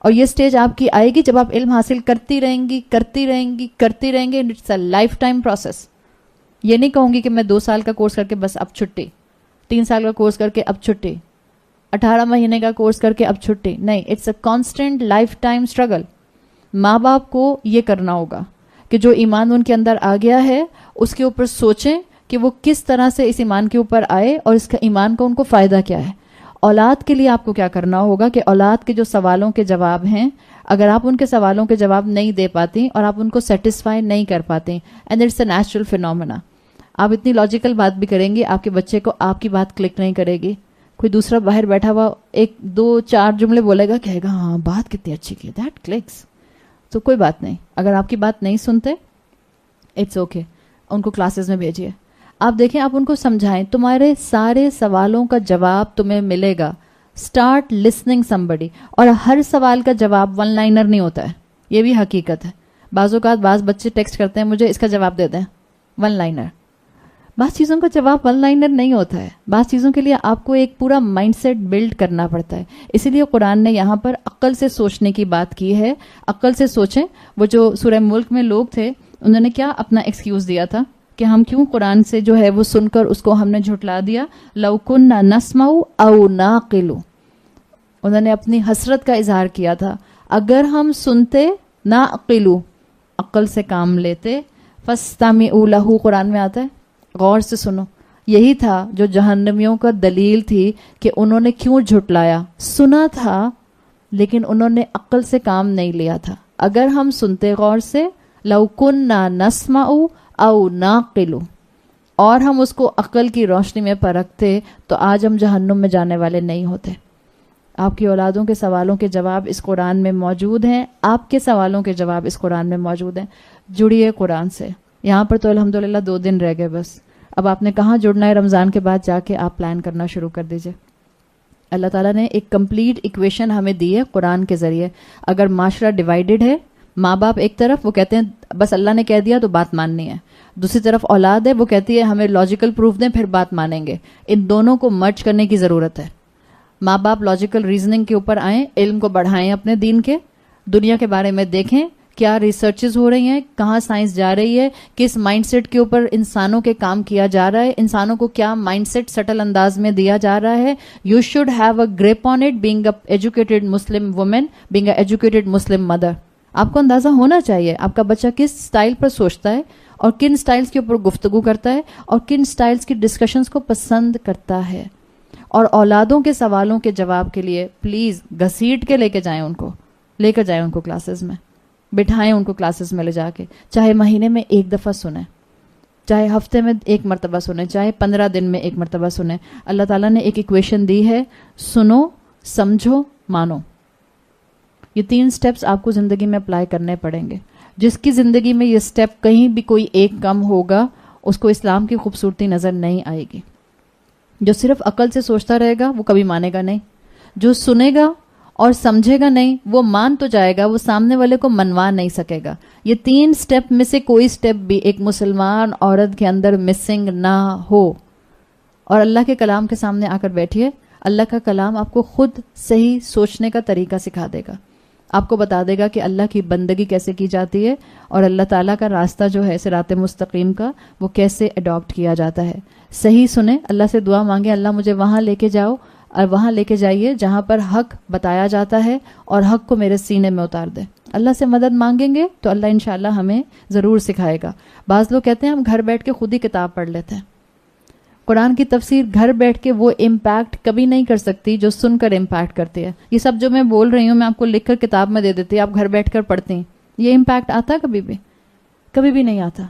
اور یہ سٹیج آپ کی آئے گی جب آپ علم حاصل کرتی رہیں گی کرتی رہیں گی کرتی رہیں گے. It's a lifetime process. یہ نہیں کہوں گی کہ میں 2 سال کا کورس کر کے بس اب چھٹی, 3 سال کا کورس کر کے اب چھٹی, 18 مہینے کا کورس کر کے اب چھٹی. نہیں, it's a constant lifetime struggle. ماں باپ کو یہ کرنا ہوگا کہ جو ایمان ان کے اندر آ گیا ہے اس کے اوپر سوچیں کہ وہ کس طرح سے اس ایمان کے اوپر آئے اور اس کا ایمان کا ان کو فائدہ کیا ہے. اولاد کے لیے آپ کو کیا کرنا ہوگا کہ اولاد کے جو سوالوں کے جواب ہیں, اگر آپ ان کے سوالوں کے جواب نہیں دے پاتی اور آپ ان کو سیٹسفائی نہیں کر پاتی, and it's a natural phenomena. آپ اتنی لاجیکل بات بھی کریں گی, آپ کے بچے کو آپ کی بات کلک نہیں کرے گی. کوئی دوسرا باہر بیٹھا ہوا 1-2-4 جملے بولے گا, کہے گا ہاں بات کتنی اچھی کی, دیٹ کلکس. تو کوئی بات نہیں, اگر آپ کی بات نہیں سنتے اٹس اوکے, ان کو کلاسز میں بھیجیے. آپ دیکھیں, آپ ان کو سمجھائیں, تمہارے سارے سوالوں کا جواب تمہیں ملے گا. Start listening somebody. اور ہر سوال کا جواب 1 لائنر نہیں ہوتا ہے, یہ بھی حقیقت ہے. بعض اوقات بعض بچے ٹیکسٹ کرتے ہیں مجھے اس کا جواب دے دیں, 1 لائنر. بعض چیزوں کا جواب 1 لائنر نہیں ہوتا ہے. بعض چیزوں کے لیے آپ کو ایک پورا مائنڈ سیٹ بلڈ کرنا پڑتا ہے. اسی لیے قرآن نے یہاں پر عقل سے سوچنے کی بات کی ہے. عقل سے سوچیں. وہ جو سورہ ملک میں لوگ تھے انہوں نے کیا اپنا ایکسکیوز دیا تھا کہ ہم کیوں قرآن سے جو ہے وہ سن کر اس کو ہم نے جھٹلا دیا. لو کننا نسمع او ناقل, انہوں نے اپنی حسرت کا اظہار کیا تھا, اگر ہم سنتے ناقل, عقل سے کام لیتے. فاستمعوا لہ, قرآن میں آتا ہے غور سے سنو. یہی تھا جو جہنمیوں کا دلیل تھی کہ انہوں نے کیوں جھٹلایا. سنا تھا لیکن انہوں نے عقل سے کام نہیں لیا تھا. اگر ہم سنتے غور سے, لو کننا نسمع او ناقل, اور ہم اس کو عقل کی روشنی میں پرکھتے تو آج ہم جہنم میں جانے والے نہیں ہوتے. آپ کی اولادوں کے سوالوں کے جواب اس قرآن میں موجود ہیں, آپ کے سوالوں کے جواب اس قرآن میں موجود ہیں. جڑیے قرآن سے. یہاں پر تو الحمدللہ 2 دن رہ گئے بس. اب آپ نے کہاں جڑنا ہے, رمضان کے بعد جا کے آپ پلان کرنا شروع کر دیجئے. اللہ تعالیٰ نے ایک کمپلیٹ ایکویشن ہمیں دی ہے قرآن کے ذریعے. اگر معاشرہ ڈیوائیڈڈ ہے, ماں باپ ایک طرف وہ کہتے ہیں بس اللہ نے کہہ دیا تو بات ماننی ہے, دوسری طرف اولاد ہے وہ کہتی ہے ہمیں لاجیکل پروف دیں پھر بات مانیں گے. ان دونوں کو مرج کرنے کی ضرورت ہے. ماں باپ لاجیکل ریزننگ کے اوپر آئیں, علم کو بڑھائیں اپنے دین کے, دنیا کے بارے میں دیکھیں کیا ریسرچز ہو رہی ہیں, کہاں سائنس جا رہی ہے, کس مائنڈ سیٹ کے اوپر انسانوں کے کام کیا جا رہا ہے, انسانوں کو کیا مائنڈ سیٹ سٹل انداز میں دیا جا رہا ہے. You should have a grip on it being a educated Muslim woman, being a educated Muslim mother. آپ کو اندازہ ہونا چاہیے آپ کا بچہ کس سٹائل پر سوچتا ہے اور کن سٹائلز کے اوپر گفتگو کرتا ہے اور کن سٹائلز کی ڈسکشنز کو پسند کرتا ہے. اور اولادوں کے سوالوں کے جواب کے لیے پلیز گھسیٹ کے لے کے جائیں, ان کو لے کر جائیں, ان کو کلاسز میں بٹھائیں, ان کو کلاسز میں لے جا کے. چاہے مہینے میں 1 دفعہ سنیں, چاہے ہفتے میں 1 مرتبہ سنیں, چاہے 15 دن میں 1 مرتبہ سنیں. اللہ تعالیٰ نے ایک ایکویشن دی ہے, سنو, سمجھو, مانو. یہ 3 سٹیپس آپ کو زندگی میں اپلائی کرنے پڑیں گے. جس کی زندگی میں یہ سٹیپ کہیں بھی کوئی ایک کم ہوگا اس کو اسلام کی خوبصورتی نظر نہیں آئے گی. جو صرف عقل سے سوچتا رہے گا وہ کبھی مانے گا نہیں. جو سنے گا اور سمجھے گا نہیں وہ مان تو جائے گا, وہ سامنے والے کو منوا نہیں سکے گا. یہ 3 سٹیپ میں سے کوئی سٹیپ بھی ایک مسلمان عورت کے اندر مسنگ نہ ہو. اور اللہ کے کلام کے سامنے آ کر بیٹھیے, اللہ کا کلام آپ کو خود صحیح سوچنے کا طریقہ سکھا دے گا, آپ کو بتا دے گا کہ اللہ کی بندگی کیسے کی جاتی ہے اور اللہ تعالیٰ کا راستہ جو ہے صراط مستقیم کا وہ کیسے اڈاپٹ کیا جاتا ہے. صحیح سنیں, اللہ سے دعا مانگیں, اللہ مجھے وہاں لے کے جاؤ اور وہاں لے کے جائیے جہاں پر حق بتایا جاتا ہے اور حق کو میرے سینے میں اتار دے. اللہ سے مدد مانگیں گے تو اللہ انشاءاللہ ہمیں ضرور سکھائے گا. بعض لوگ کہتے ہیں ہم گھر بیٹھ کے خود ہی کتاب پڑھ لیتے ہیں. قرآن کی تفسیر گھر بیٹھ کے وہ امپیکٹ کبھی نہیں کر سکتی جو سن کر امپیکٹ کرتی ہے. یہ سب جو میں بول رہی ہوں میں آپ کو لکھ کر کتاب میں دے دیتی, آپ گھر بیٹھ کر پڑھتے ہیں, یہ امپیکٹ آتا کبھی بھی؟ کبھی بھی نہیں آتا.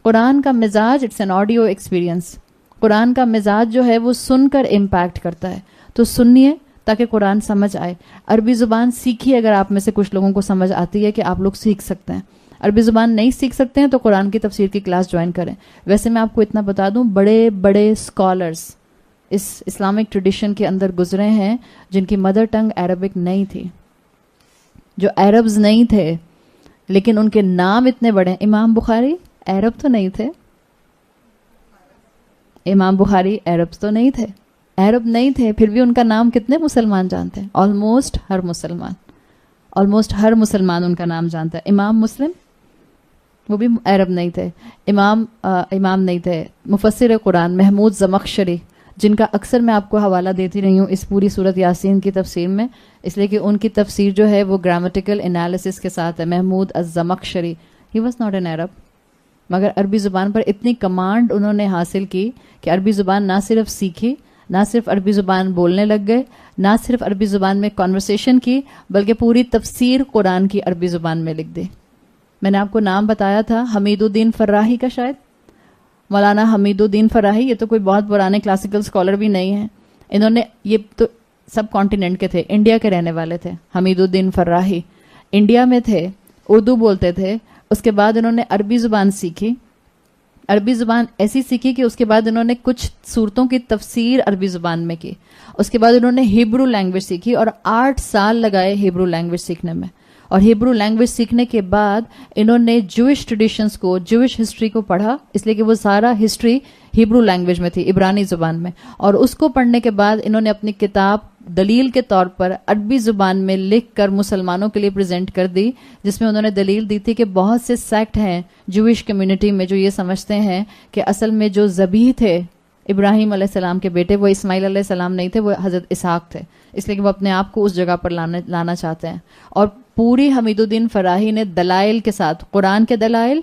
قرآن کا مزاج اٹس این آڈیو ایکسپیرینس. قرآن کا مزاج جو ہے وہ سن کر امپیکٹ کرتا ہے. تو سنیے تاکہ قرآن سمجھ آئے. عربی زبان سیکھیے, اگر آپ میں سے کچھ لوگوں کو سمجھ آتی ہے کہ آپ لوگ سیکھ سکتے ہیں. عربی زبان نہیں سیکھ سکتے ہیں تو قرآن کی تفسیر کی کلاس جوائن کریں. ویسے میں آپ کو اتنا بتا دوں, بڑے بڑے اسکالرس اس اسلامک ٹریڈیشن کے اندر گزرے ہیں جن کی مدر ٹنگ عربک نہیں تھی, جو عربز نہیں تھے, لیکن ان کے نام اتنے بڑے. امام بخاری عرب تو نہیں تھے, امام بخاری عرب تو نہیں تھے, عرب نہیں تھے, پھر بھی ان کا نام کتنے مسلمان جانتے ہیں؟ آلموسٹ ہر مسلمان. آلموسٹ ہر مسلمان ان کا نام جانتا ہے. امام مسلم وہ بھی عرب نہیں تھے. امام نہیں تھے. مفسر قرآن محمود زمخشری جن کا اکثر میں آپ کو حوالہ دیتی رہی ہوں اس پوری سورت یاسین کی تفسیر میں، اس لیے کہ ان کی تفسیر جو ہے وہ گرامیٹیکل انالیسس کے ساتھ ہے. Mahmud al-Zamakhshari he was not an Arab, مگر عربی زبان پر اتنی کمانڈ انہوں نے حاصل کی کہ عربی زبان نہ صرف سیکھی، نہ صرف عربی زبان بولنے لگ گئے، نہ صرف عربی زبان میں کنورسیشن کی، بلکہ پوری تفسیر قرآن کی عربی زبان میں لکھ دی. میں نے آپ کو نام بتایا تھا حمید الدین فراہی کا، شاید مولانا حمید الدین فراہی. یہ تو کوئی بہت پرانے کلاسیکل اسکالر بھی نہیں ہیں. انہوں نے یہ تو سب کانٹیننٹ کے تھے، انڈیا کے رہنے والے تھے. حمید الدین فراہی انڈیا میں تھے، اردو بولتے تھے. اس کے بعد انہوں نے عربی زبان سیکھی. عربی زبان ایسی سیکھی کہ اس کے بعد انہوں نے کچھ صورتوں کی تفسیر عربی زبان میں کی. اس کے بعد انہوں نے ہیبرو لینگویج سیکھی اور 8 سال لگائے ہیبرو لینگویج سیکھنے میں. اور ہیبرو لینگویج سیکھنے کے بعد انہوں نے جوئش ٹریڈیشنز کو، جوئش ہسٹری کو پڑھا، اس لیے کہ وہ سارا ہسٹری ہیبرو لینگویج میں تھی، عبرانی زبان میں. اور اس کو پڑھنے کے بعد انہوں نے اپنی کتاب دلیل کے طور پر عربی زبان میں لکھ کر مسلمانوں کے لیے پریزنٹ کر دی، جس میں انہوں نے دلیل دی تھی کہ بہت سے سیکٹ ہیں جوئش کمیونٹی میں جو یہ سمجھتے ہیں کہ اصل میں جو ذبیح تھے ابراہیم علیہ السلام کے بیٹے وہ اسماعیل علیہ السلام نہیں تھے، وہ حضرت اسحاق تھے، اس لیے کہ وہ اپنے آپ کو اس جگہ پر لانا چاہتے ہیں. اور پوری حمید الدین فراہی نے دلائل کے ساتھ، قرآن کے دلائل،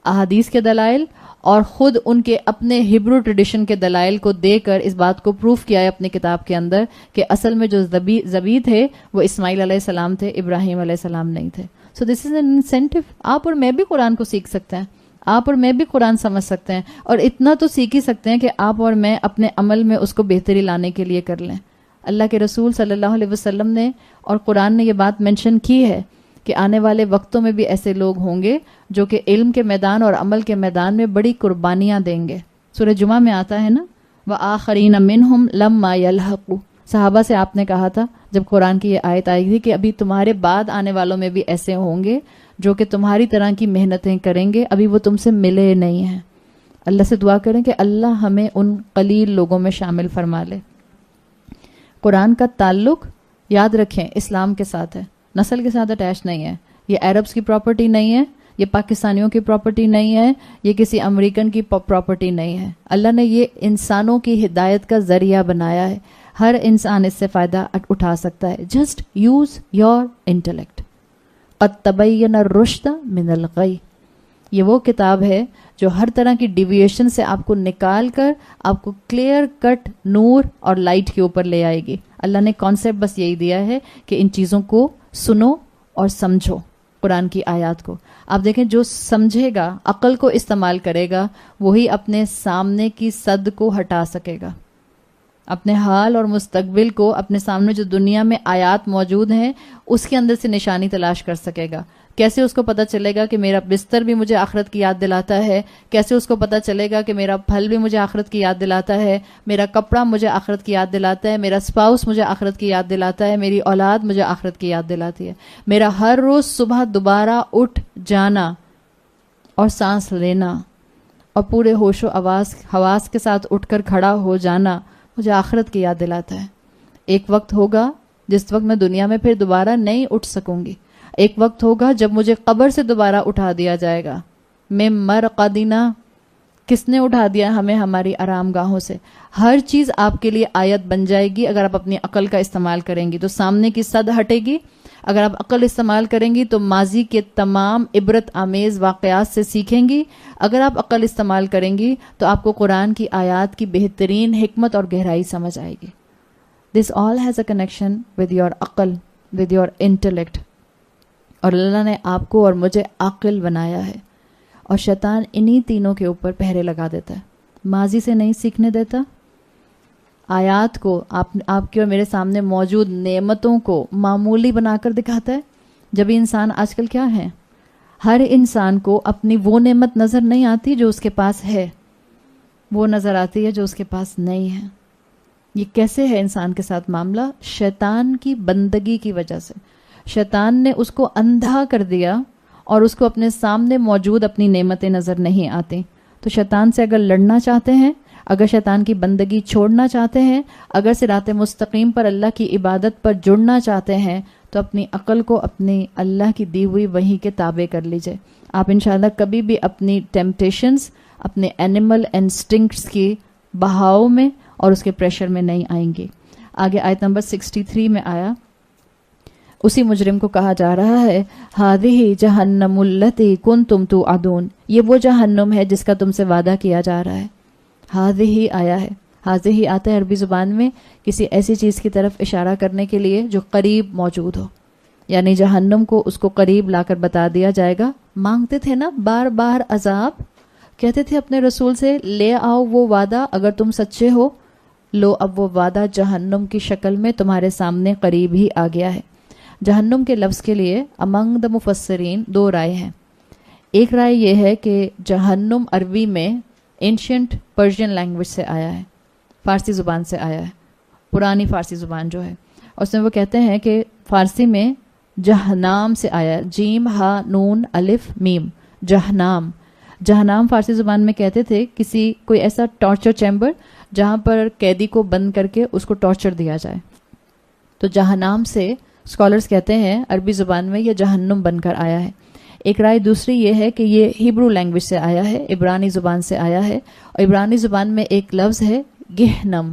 احادیث کے دلائل اور خود ان کے اپنے ہیبرو ٹریڈیشن کے دلائل کو دے کر اس بات کو پروف کیا ہے اپنی کتاب کے اندر کہ اصل میں جو ذبیح تھے وہ اسماعیل علیہ السلام تھے، ابراہیم علیہ السلام نہیں تھے. سو دس از این انسینٹو. آپ اور میں بھی قرآن کو سیکھ سکتے ہیں، آپ اور میں بھی قرآن سمجھ سکتے ہیں، اور اتنا تو سیکھ ہی سکتے ہیں کہ آپ اور میں اپنے عمل میں اس کو بہتری لانے کے لیے کر لیں. اللہ کے رسول صلی اللہ علیہ وسلم نے اور قرآن نے یہ بات مینشن کی ہے کہ آنے والے وقتوں میں بھی ایسے لوگ ہوں گے جو کہ علم کے میدان اور عمل کے میدان میں بڑی قربانیاں دیں گے. سورہ جمعہ میں آتا ہے نا، وَآخَرِينَ مِنْهُمْ لَمَّا يَلْحَقُوا. صحابہ سے آپ نے کہا تھا جب قرآن کی یہ آیت آئی تھی کہ ابھی تمہارے بعد آنے والوں میں بھی ایسے ہوں گے جو کہ تمہاری طرح کی محنتیں کریں گے، ابھی وہ تم سے ملے نہیں ہیں. اللہ سے دعا کریں کہ اللہ ہمیں ان قلیل لوگوں میں شامل فرما لے. قرآن کا تعلق یاد رکھیں اسلام کے ساتھ ہے، نسل کے ساتھ اٹیچ نہیں ہے. یہ عربس کی پراپرٹی نہیں ہے، یہ پاکستانیوں کی پراپرٹی نہیں ہے، یہ کسی امریکن کی پراپرٹی نہیں ہے. اللہ نے یہ انسانوں کی ہدایت کا ذریعہ بنایا ہے. ہر انسان اس سے فائدہ اٹھا سکتا ہے. Just use your intellect. قد تبین الرشد من الغی. یہ وہ کتاب ہے جو ہر طرح کی ڈیویشن سے آپ کو نکال کر آپ کو کلیئر کٹ نور اور لائٹ کے اوپر لے آئے گی. اللہ نے کانسیپٹ بس یہی دیا ہے کہ ان چیزوں کو سنو اور سمجھو. قرآن کی آیات کو آپ دیکھیں، جو سمجھے گا، عقل کو استعمال کرے گا، وہی اپنے سامنے کی صد کو ہٹا سکے گا. اپنے حال اور مستقبل کو، اپنے سامنے جو دنیا میں آیات موجود ہیں اس کے اندر سے نشانی تلاش کر سکے گا. کیسے اس کو پتہ چلے گا کہ میرا بستر بھی مجھے آخرت کی یاد دلاتا ہے؟ کیسے اس کو پتہ چلے گا کہ میرا پھل بھی مجھے آخرت کی یاد دلاتا ہے؟ میرا کپڑا مجھے آخرت کی یاد دلاتا ہے؟ میرا اسپاؤس مجھے آخرت کی یاد دلاتا ہے؟ میری اولاد مجھے آخرت کی یاد دلاتی ہے؟ میرا ہر روز صبح دوبارہ اٹھ جانا اور سانس لینا اور پورے ہوش و حواس کے ساتھ اٹھ کر کھڑا ہو جانا مجھے آخرت کی یاد دلاتا ہے. ایک وقت ہوگا جس وقت میں دنیا میں پھر دوبارہ نہیں اٹھ سکوں گی. ایک وقت ہوگا جب مجھے قبر سے دوبارہ اٹھا دیا جائے گا. میں مرقدنا، کس نے اٹھا دیا ہمیں ہماری آرام گاہوں سے؟ ہر چیز آپ کے لیے آیت بن جائے گی اگر آپ اپنی عقل کا استعمال کریں گی تو سامنے کی صد ہٹے گی. اگر آپ عقل استعمال کریں گی تو ماضی کے تمام عبرت آمیز واقعات سے سیکھیں گی. اگر آپ عقل استعمال کریں گی تو آپ کو قرآن کی آیات کی بہترین حکمت اور گہرائی سمجھ آئے گی. This all has a connection with your عقل، ود یور انٹلیکٹ. اور اللہ نے آپ کو اور مجھے عاقل بنایا ہے. اور شیطان انہی تینوں کے اوپر پہرے لگا دیتا ہے. ماضی سے نہیں سیکھنے دیتا، آیات کو، آپ کے اور میرے سامنے موجود نعمتوں کو معمولی بنا کر دکھاتا ہے. جب انسان آج کل کیا ہے، ہر انسان کو اپنی وہ نعمت نظر نہیں آتی جو اس کے پاس ہے، وہ نظر آتی ہے جو اس کے پاس نہیں ہے. یہ کیسے ہے انسان کے ساتھ معاملہ؟ شیطان کی بندگی کی وجہ سے. شیطان نے اس کو اندھا کر دیا اور اس کو اپنے سامنے موجود اپنی نعمتیں نظر نہیں آتی. تو شیطان سے اگر لڑنا چاہتے ہیں، اگر شیطان کی بندگی چھوڑنا چاہتے ہیں، اگر صراط مستقیم پر اللہ کی عبادت پر جڑنا چاہتے ہیں تو اپنی عقل کو اپنی اللہ کی دی ہوئی وحی کے تابع کر لیجئے. آپ انشاءاللہ کبھی بھی اپنی ٹیمپٹیشنز اپنے اینیمل انسٹنکٹس کی بہاؤ میں اور اس کے پریشر میں نہیں آئیں گے. آگے آیت نمبر 63 میں آیا, اسی مجرم کو کہا جا رہا ہے ہذہ جہنم التی کنتم توعدون, یہ وہ جہنم ہے جس کا تم سے وعدہ کیا جا رہا ہے. ہذہ آیا ہے, ہذہ آتا ہے عربی زبان میں کسی ایسی چیز کی طرف اشارہ کرنے کے لیے جو قریب موجود ہو, یعنی جہنم کو اس کو قریب لا کر بتا دیا جائے گا. مانگتے تھے نا بار بار عذاب, کہتے تھے اپنے رسول سے لے آؤ وہ وعدہ اگر تم سچے ہو. لو اب وہ وعدہ جہنم کی شکل میں تمہارے سامنے قریب ہی آ گیا ہے. جہنم کے لفظ کے لیے امنگ دا مفسرین دو رائے ہیں. ایک رائے یہ ہے کہ جہنم عربی میں اینشینٹ پرشین لینگویج سے آیا ہے, فارسی زبان سے آیا ہے, پرانی فارسی زبان جو ہے. اور اس میں وہ کہتے ہیں کہ فارسی میں جہنام سے آیا ہے, جیم ہا نون الف میم, جہنام. جہنام فارسی زبان میں کہتے تھے کسی کوئی ایسا ٹارچر چیمبر جہاں پر قیدی کو بند کر کے اس کو ٹارچر دیا جائے. تو جہنام سے اسکالرز کہتے ہیں عربی زبان میں یہ جہنم بن کر آیا ہے. ایک رائے دوسری یہ ہے کہ یہ ہیبرو لینگویج سے آیا ہے, عبرانی زبان سے آیا ہے. اور عبرانی زبان میں ایک لفظ ہے گہنم,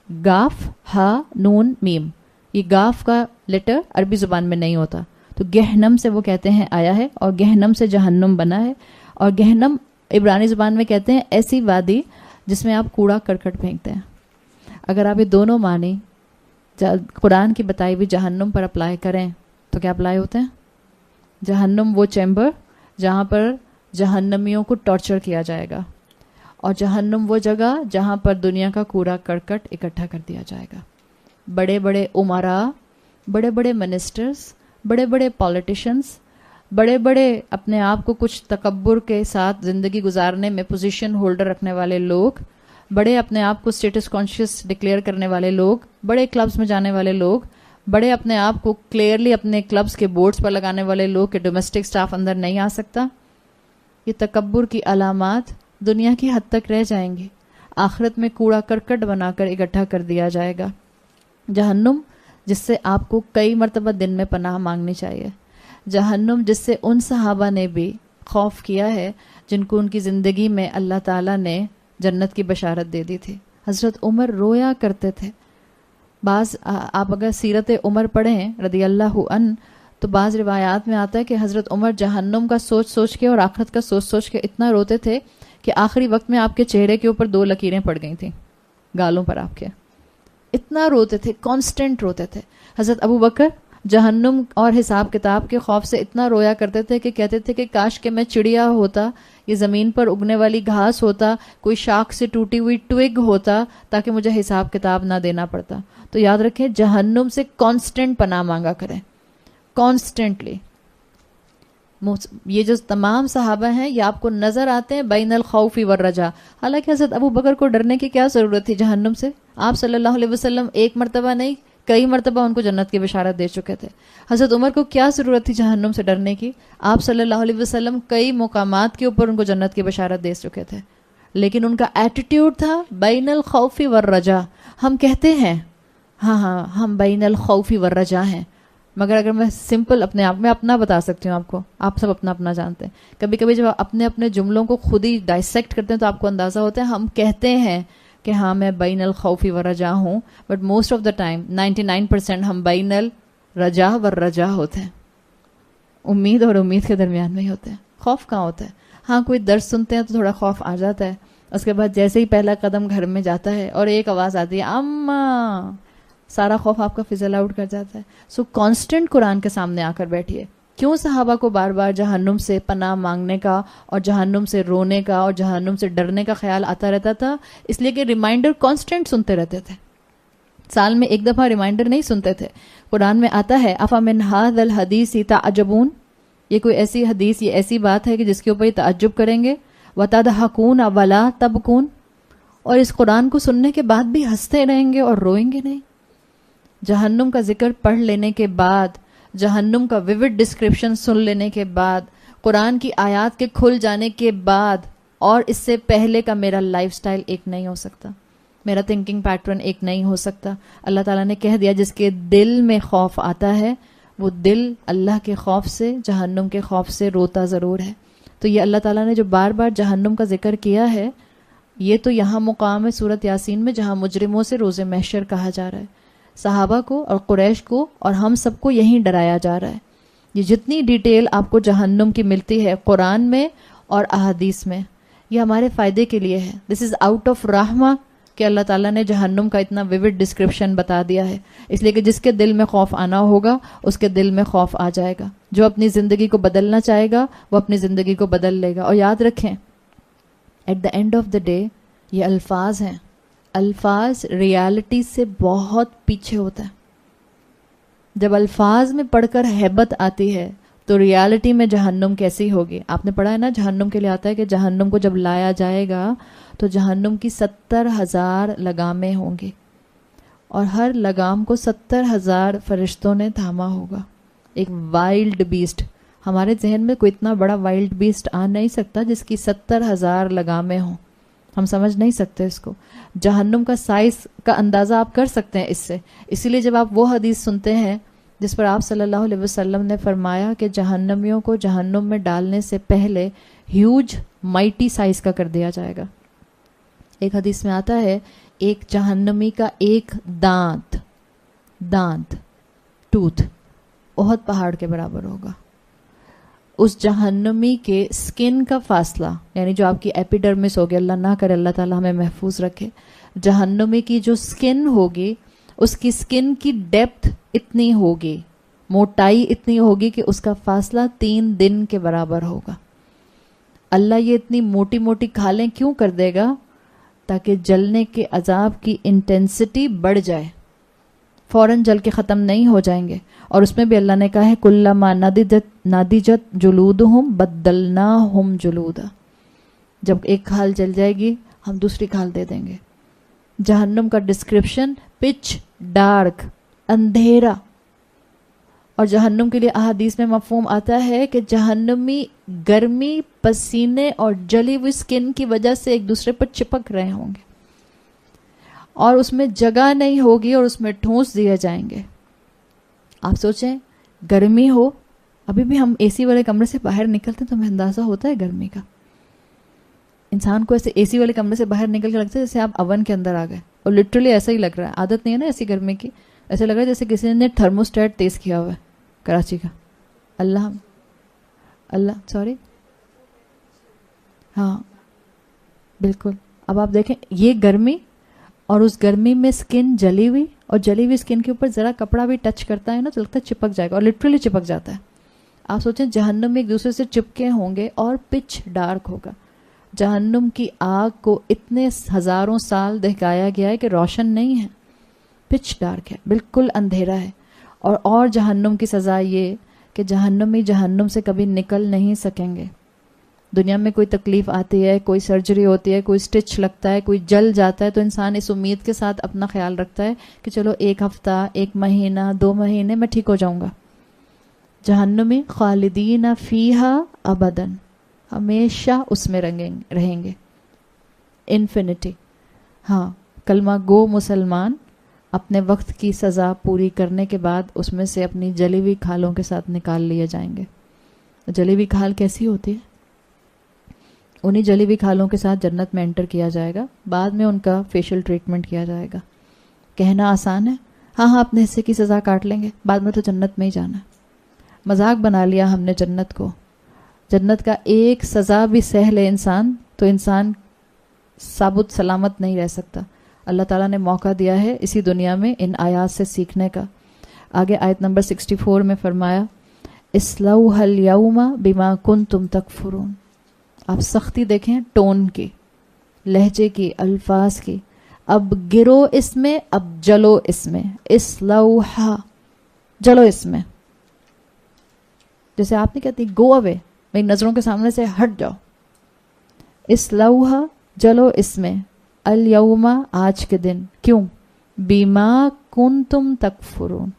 گاف ہا نون میم. یہ گاف کا لیٹر عربی زبان میں نہیں ہوتا, تو گہنم سے وہ کہتے ہیں آیا ہے, اور گہنم سے جہنم بنا ہے. اور گہنم عبرانی زبان میں کہتے ہیں ایسی وادی جس میں آپ کوڑا کرکٹ پھینکتے ہیں. اگر آپ یہ دونوں معنی قرآن کی بتائی ہوئی جہنم پر اپلائی کریں تو کیا اپلائی ہوتے ہیں؟ جہنم وہ چیمبر جہاں پر جہنمیوں کو ٹارچر کیا جائے گا, اور جہنم وہ جگہ جہاں پر دنیا کا کوڑا کرکٹ اکٹھا کر دیا جائے گا. بڑے بڑے عمراء, بڑے بڑے منسٹرز, بڑے بڑے پالیٹیشنز, بڑے بڑے اپنے آپ کو کچھ تکبر کے ساتھ زندگی گزارنے میں پوزیشن ہولڈر رکھنے والے لوگ, بڑے اپنے آپ کو اسٹیٹس کانشیس ڈکلیئر کرنے والے لوگ, بڑے کلبز میں جانے والے لوگ, بڑے اپنے آپ کو کلیئرلی اپنے کلبز کے بورڈز پر لگانے والے لوگ کہ ڈومیسٹک سٹاف اندر نہیں آ سکتا. یہ تکبر کی علامات دنیا کی حد تک رہ جائیں گی, آخرت میں کوڑا کرکٹ بنا کر اکٹھا کر دیا جائے گا. جہنم جس سے آپ کو کئی مرتبہ دن میں پناہ مانگنی چاہیے, جہنم جس سے ان صحابہ نے بھی خوف کیا ہے جن کو ان کی زندگی میں اللہ تعالیٰ نے جنت کی بشارت دے دی تھی. حضرت عمر رویا کرتے تھے. بعض آپ اگر سیرت عمر پڑھیں رضی اللہ عنہ تو بعض روایات میں آتا ہے کہ حضرت عمر جہنم کا سوچ سوچ کے اور آخرت کا سوچ سوچ کے اتنا روتے تھے کہ آخری وقت میں آپ کے چہرے کے اوپر 2 لکیریں پڑ گئی تھیں گالوں پر آپ کے. اتنا روتے تھے, کانسٹنٹ روتے تھے. حضرت ابو بکر جہنم اور حساب کتاب کے خوف سے اتنا رویا کرتے تھے کہ کہتے تھے کہ کاش کہ میں چڑیا ہوتا, یہ زمین پر اگنے والی گھاس ہوتا, کوئی شاخ سے ٹوٹی ہوئی ٹویگ ہوتا تاکہ مجھے حساب کتاب نہ دینا پڑتا. تو یاد رکھیں جہنم سے کانسٹنٹ پناہ مانگا کریں, کانسٹنٹلی. یہ جو تمام صحابہ ہیں یہ آپ کو نظر آتے ہیں بین الخوف والرجا. حالانکہ حضرت ابو بکر کو ڈرنے کی کیا ضرورت تھی جہنم سے؟ آپ صلی اللہ علیہ وسلم ایک مرتبہ نہیں کئی مرتبہ ان کو جنت کی بشارت دے چکے تھے. حضرت عمر کو کیا ضرورت تھی جہنم سے ڈرنے کی؟ آپ صلی اللہ علیہ وسلم کئی مقامات کے اوپر ان کو جنت کی بشارت دے چکے تھے. لیکن ان کا ایٹیٹیوڈ تھا بین الخوف والرجا. ہم کہتے ہیں ہاں ہم بین الخوف والرجا ہیں, مگر اگر میں سمپل اپنے آپ میں اپنا بتا سکتی ہوں آپ کو, آپ سب اپنا اپنا جانتے ہیں. کبھی کبھی جب آپ اپنے اپنے جملوں کو خود ہی ڈائسیکٹ کرتے ہیں تو آپ کو اندازہ ہوتا ہے ہم کہتے ہیں کہ ہاں میں بین الخوف والرجا ہوں, but most of the time 99% ہم بین الرجا والرجا ہوتے ہیں. امید اور امید کے درمیان میں ہی ہوتے ہیں. خوف کہاں ہوتا ہے؟ ہاں کوئی درد سنتے ہیں تو تھوڑا خوف آ جاتا ہے, اس کے بعد جیسے ہی پہلا قدم گھر میں جاتا ہے اور ایک آواز آتی ہے اماں, سارا خوف آپ کا فضل آؤٹ کر جاتا ہے. سو کانسٹنٹ قرآن کے سامنے آ کر بیٹھیے. کیوں صحابہ کو بار بار جہنم سے پناہ مانگنے کا اور جہنم سے رونے کا اور جہنم سے ڈرنے کا خیال آتا رہتا تھا؟ اس لیے کہ ریمائنڈر کانسٹنٹ سنتے رہتے تھے, سال میں ایک دفعہ ریمائنڈر نہیں سنتے تھے. قرآن میں آتا ہے افمن ھذا الحدیث تعجبون, یہ کوئی ایسی حدیث, یہ ایسی بات ہے کہ جس کے اوپر یہ تعجب کریں گے. وتضحکون ولا تبکون, اور اس قرآن کو سننے کے بعد بھی ہنستے رہیں گے اور روئیں گے نہیں. جہنم کا ذکر پڑھ لینے کے بعد, جہنم کا ویوڈ ڈسکرپشن سن لینے کے بعد, قرآن کی آیات کے کھل جانے کے بعد, اور اس سے پہلے کا میرا لائف سٹائل ایک نہیں ہو سکتا, میرا تھنکنگ پیٹرن ایک نہیں ہو سکتا. اللہ تعالیٰ نے کہہ دیا جس کے دل میں خوف آتا ہے وہ دل اللہ کے خوف سے، جہنم کے خوف سے روتا ضرور ہے. تو یہ اللہ تعالیٰ نے جو بار بار جہنم کا ذکر کیا ہے، یہ تو یہاں مقام ہے سورۃ یاسین میں، جہاں مجرموں سے روز محشر کہا جا رہا ہے. صحابہ کو اور قریش کو اور ہم سب کو یہیں ڈرایا جا رہا ہے. یہ جتنی ڈیٹیل آپ کو جہنم کی ملتی ہے قرآن میں اور احادیث میں، یہ ہمارے فائدے کے لیے ہے. دس از آؤٹ آف رحمہ کہ اللہ تعالیٰ نے جہنم کا اتنا ویوڈ ڈسکرپشن بتا دیا ہے، اس لیے کہ جس کے دل میں خوف آنا ہوگا اس کے دل میں خوف آ جائے گا. جو اپنی زندگی کو بدلنا چاہے گا وہ اپنی زندگی کو بدل لے گا. اور یاد رکھیں، at the end of the day یہ الفاظ ہیں، الفاظ ریالٹی سے بہت پیچھے ہوتا ہے. جب الفاظ میں پڑھ کر ہیبت آتی ہے تو ریالٹی میں جہنم کیسی ہوگی. آپ نے پڑھا ہے نا، جہنم کے لیے آتا ہے کہ جہنم کو جب لایا جائے گا تو جہنم کی 70,000 لگامیں ہوں گی اور ہر لگام کو 70,000 فرشتوں نے تھاما ہوگا. ایک وائلڈ بیسٹ، ہمارے ذہن میں کوئی اتنا بڑا وائلڈ بیسٹ آ نہیں سکتا جس کی 70,000 لگامیں ہوں. ہم سمجھ نہیں سکتے اس کو. جہنم کا سائز کا اندازہ آپ کر سکتے ہیں اس سے. اسی لیے جب آپ وہ حدیث سنتے ہیں جس پر آپ صلی اللہ علیہ وسلم نے فرمایا کہ جہنمیوں کو جہنم میں ڈالنے سے پہلے ہیوج مائٹی سائز کا کر دیا جائے گا. ایک حدیث میں آتا ہے ایک جہنمی کا ایک دانت ٹوتھ احد پہاڑ کے برابر ہوگا. اس جہنمی کے سکن کا فاصلہ، یعنی جو آپ کی ایپیڈرمس ہوگی، اللہ نہ کرے اللہ تعالیٰ ہمیں محفوظ رکھے، جہنمی کی جو سکن ہوگی اس کی سکن کی ڈیپتھ اتنی ہوگی، موٹائی اتنی ہوگی کہ اس کا فاصلہ 3 دن کے برابر ہوگا. اللہ یہ اتنی موٹی موٹی کھالیں کیوں کر دے گا؟ تاکہ جلنے کے عذاب کی انٹینسٹی بڑھ جائے، فوراً جل کے ختم نہیں ہو جائیں گے. اور اس میں بھی اللہ نے کہا ہے کلما نضجت جلودہم بدلناہم جلودا، جب ایک کھال جل جائے گی ہم دوسری کھال دے دیں گے. جہنم کا ڈسکرپشن پچ ڈارک، اندھیرا. اور جہنم کے لیے احادیث میں مفہوم آتا ہے کہ جہنمی گرمی، پسینے اور جلی ہوئی سکن کی وجہ سے ایک دوسرے پر چپک رہے ہوں گے اور اس میں جگہ نہیں ہوگی اور اس میں ٹھونس دیے جائیں گے. آپ سوچیں گرمی ہو، ابھی بھی ہم اے سی والے کمرے سے باہر نکلتے ہیں تو ہمیں اندازہ ہوتا ہے گرمی کا. انسان کو ایسے اے سی والے کمرے سے باہر نکل کے لگتا ہے جیسے آپ اوون کے اندر آ گئے، اور لٹرلی ایسا ہی لگ رہا ہے. عادت نہیں ہے نا ایسی گرمی کی، ایسے لگ رہا ہے جیسے کسی نے تھرموسٹیٹ تیز کیا ہوا ہے کراچی کا. اللہ سوری، ہاں بالکل. اب آپ دیکھیں یہ گرمی، اور اس گرمی میں سکن جلی ہوئی، اور جلی ہوئی سکن کے اوپر ذرا کپڑا بھی ٹچ کرتا ہے نا تو لگتا ہے چپک جائے گا، اور لٹرلی چپک جاتا ہے. آپ سوچیں جہنم میں ایک دوسرے سے چپکے ہوں گے اور پچ ڈارک ہوگا. جہنم کی آگ کو اتنے ہزاروں سال دہکایا گیا ہے کہ روشن نہیں ہے، پچ ڈارک ہے، بالکل اندھیرا ہے. اور جہنم کی سزا یہ کہ جہنمی جہنم سے کبھی نکل نہیں سکیں گے. دنیا میں کوئی تکلیف آتی ہے، کوئی سرجری ہوتی ہے، کوئی سٹچ لگتا ہے، کوئی جل جاتا ہے تو انسان اس امید کے ساتھ اپنا خیال رکھتا ہے کہ چلو 1 ہفتہ، 1 مہینہ، 2 مہینے میں ٹھیک ہو جاؤں گا. جہنمی خالدین فیہا ابداً، ہمیشہ اس میں رہیں گے، انفینٹی. ہاں کلمہ گو مسلمان اپنے وقت کی سزا پوری کرنے کے بعد اس میں سے اپنی جلی ہوئی کھالوں کے ساتھ نکال لیے جائیں گے. جلی ہوئی کھال کیسی ہوتی ہے؟ انہی جلی ہوئی کھالوں کے ساتھ جنت میں انٹر کیا جائے گا، بعد میں ان کا فیشل ٹریٹمنٹ کیا جائے گا. کہنا آسان ہے، ہاں اپنے حصے کی سزا کاٹ لیں گے، بعد میں تو جنت میں ہی جانا ہے. مذاق بنا لیا ہم نے جنت کو. جنت کا ایک سزا بھی سہ لے انسان تو انسان ثابت سلامت نہیں رہ سکتا. اللہ تعالیٰ نے موقع دیا ہے اسی دنیا میں ان آیات سے سیکھنے کا. آگے آیت نمبر 64 میں فرمایا اصلوها اليوم بما کنتم تکفرون. آپ سختی دیکھیں ٹون کی، لہجے کی، الفاظ کی. اب گرو اس میں، اب جلو اس میں. اصلوها، جلو اس میں. جیسے آپ نے کہتی گو اوے، میری نظروں کے سامنے سے ہٹ جاؤ. اصلوها، جلو اس میں. الیوم، آج کے دن. کیوں؟ بیما کنتم تکفرون.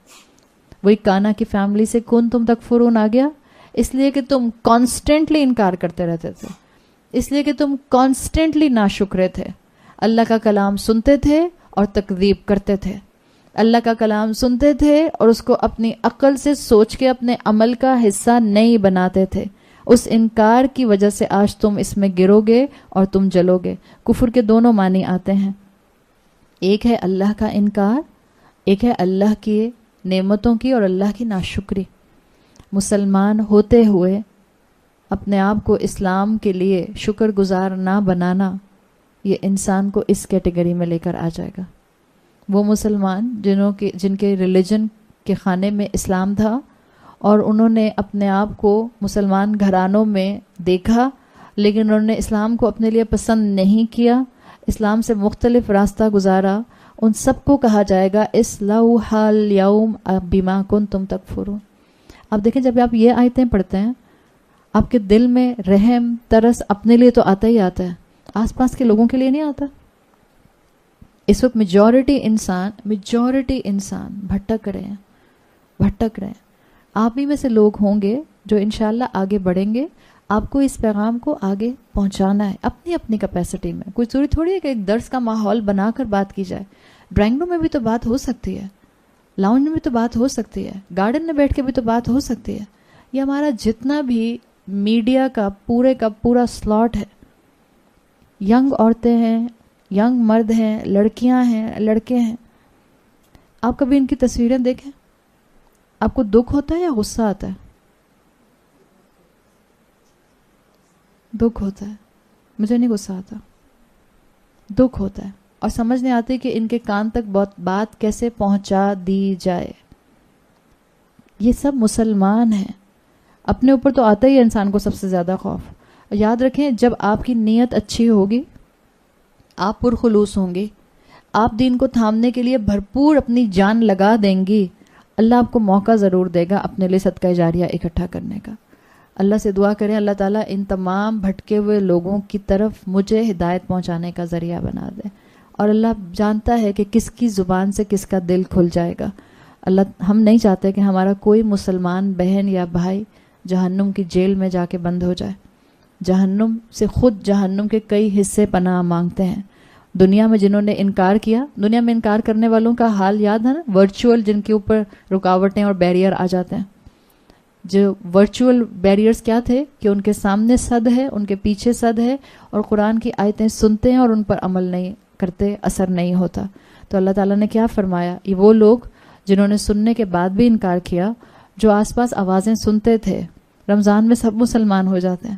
وہی کانا کی فیملی سے کنتم تکفرون آ گیا، اس لیے کہ تم کانسٹنٹلی انکار کرتے رہتے تھے، اس لیے کہ تم کانسٹنٹلی ناشکرے تھے. اللہ کا کلام سنتے تھے اور تکذیب کرتے تھے. اللہ کا کلام سنتے تھے اور اس کو اپنی عقل سے سوچ کے اپنے عمل کا حصہ نہیں بناتے تھے. اس انکار کی وجہ سے آج تم اس میں گرو گے اور تم جلو گے. کفر کے دونوں معنی آتے ہیں. ایک ہے اللہ کا انکار, ایک ہے اللہ کی نعمتوں کی اور اللہ کی ناشکری. مسلمان ہوتے ہوئے اپنے آپ کو اسلام کے لیے شکر گزار نہ بنانا, یہ انسان کو اس کیٹیگری میں لے کر آ جائے گا. وہ مسلمان جن کے ریلیجن کے خانے میں اسلام تھا اور انہوں نے اپنے آپ کو مسلمان گھرانوں میں دیکھا, لیکن انہوں نے اسلام کو اپنے لیے پسند نہیں کیا, اسلام سے مختلف راستہ گزارا, ان سب کو کہا جائے گا اصلحوا الیوم بما کنتم تکفرون. اب دیکھیں, جب آپ یہ آیتیں پڑھتے ہیں آپ کے دل میں رحم ترس اپنے لیے تو آتا ہی آتا ہے, آس پاس کے لوگوں کے لیے نہیں آتا. اس وقت میجورٹی انسان بھٹک رہے ہیں. آپ ہی میں سے لوگ ہوں گے جو انشاءاللہ آگے بڑھیں گے. آپ کو اس پیغام کو آگے پہنچانا ہے اپنی اپنی کیپیسٹی میں. کوئی ضروری تھوڑی ہے کہ ایک درس کا ماحول بنا کر بات کی جائے. ڈرائنگ روم میں بھی تو بات ہو سکتی ہے, لاؤنج میں بھی تو بات ہو سکتی ہے, گارڈن میں بیٹھ کے بھی تو بات ہو سکتی ہے. یہ ہمارا جتنا بھی میڈیا کا پورا سلاٹ ہے, ینگ عورتیں ہیں, ینگ مرد ہیں, لڑکیاں ہیں, لڑکے ہیں. آپ کبھی ان کی تصویریں دیکھیں, آپ کو دکھ ہوتا ہے یا غصہ آتا ہے؟ دکھ ہوتا ہے. مجھے نہیں غصہ آتا, دکھ ہوتا ہے, اور سمجھ نہیں آتی کہ ان کے کان تک بات کیسے پہنچا دی جائے. یہ سب مسلمان ہیں. اپنے اوپر تو آتا ہی ہے انسان کو سب سے زیادہ خوف. یاد رکھیں, جب آپ کی نیت اچھی ہوگی, آپ پرخلوص ہوں گی, آپ دین کو تھامنے کے لیے بھرپور اپنی جان لگا دیں گی, اللہ آپ کو موقع ضرور دے گا اپنے لیے صدقہ جاریہ اکٹھا کرنے کا. اللہ سے دعا کریں اللہ تعالیٰ ان تمام بھٹکے ہوئے لوگوں کی طرف مجھے ہدایت پہنچانے کا ذریعہ بنا دے. اور اللہ جانتا ہے کہ کس کی زبان سے کس کا دل کھل جائے گا. اللہ, ہم نہیں چاہتے کہ ہمارا کوئی مسلمان بہن یا بھائی جہنم کی جیل میں جا کے بند ہو جائے. جہنم سے خود جہنم کے کئی حصے پناہ مانگتے ہیں. دنیا میں جنہوں نے انکار کیا, دنیا میں انکار کرنے والوں کا حال یاد ہے نا, ورچوئل جن کے اوپر رکاوٹیں اور بیریئر آ جاتے ہیں. جو ورچوئل بیریئرز کیا تھے کہ ان کے سامنے صد ہے, ان کے پیچھے صد ہے, اور قرآن کی آیتیں سنتے ہیں اور ان پر عمل نہیں کرتے, اثر نہیں ہوتا. تو اللہ تعالیٰ نے کیا فرمایا, یہ وہ لوگ جنہوں نے سننے کے بعد بھی انکار کیا, جو آس پاس آوازیں سنتے تھے. رمضان میں سب مسلمان ہو جاتے ہیں,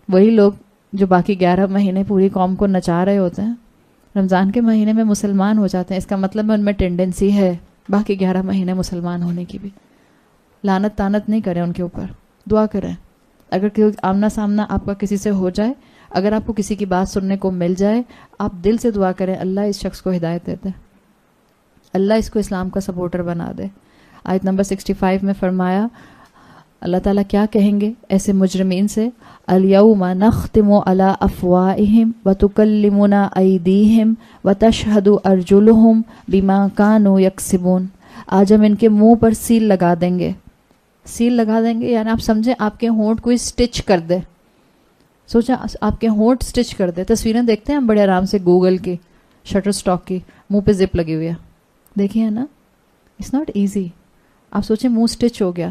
وہی لوگ جو باقی 11 مہینے پوری قوم کو نچا رہے ہوتے ہیں رمضان کے مہینے میں مسلمان ہو جاتے ہیں. اس کا مطلب ان میں ٹینڈنسی ہے باقی 11 مہینے مسلمان ہونے کی بھی. لعنت تانت نہیں کریں ان کے اوپر, دعا کریں. اگر کوئی آمنا سامنا آپ کا کسی سے ہو جائے, اگر آپ کو کسی کی بات سننے کو مل جائے, آپ دل سے دعا کریں اللہ اس شخص کو ہدایت دے دے, اللہ اس کو اسلام کا سپورٹر بنا دے. آیت نمبر 65 میں فرمایا اللہ تعالیٰ کیا کہیں گے ایسے مجرمین سے, الیوم نختم علی افواہہم وتکلمنا ایدیہم وتشہد ارجلہم بما کانوا یکسبون. آج ہم ان کے منہ پر سیل لگا دیں گے. سیل لگا دیں گے یعنی آپ سمجھیں آپ کے ہونٹ کوئی سٹچ کر دے. سوچا آپ کے ہونٹ سٹچ کر دے. تصویریں دیکھتے ہیں ہم بڑے آرام سے گوگل کی, شٹر سٹاک کی, منہ پہ زپ لگی ہوئی ہے, دیکھیے ہے نا, اٹس ناٹ ایزی. آپ سوچیں منہ سٹچ ہو گیا.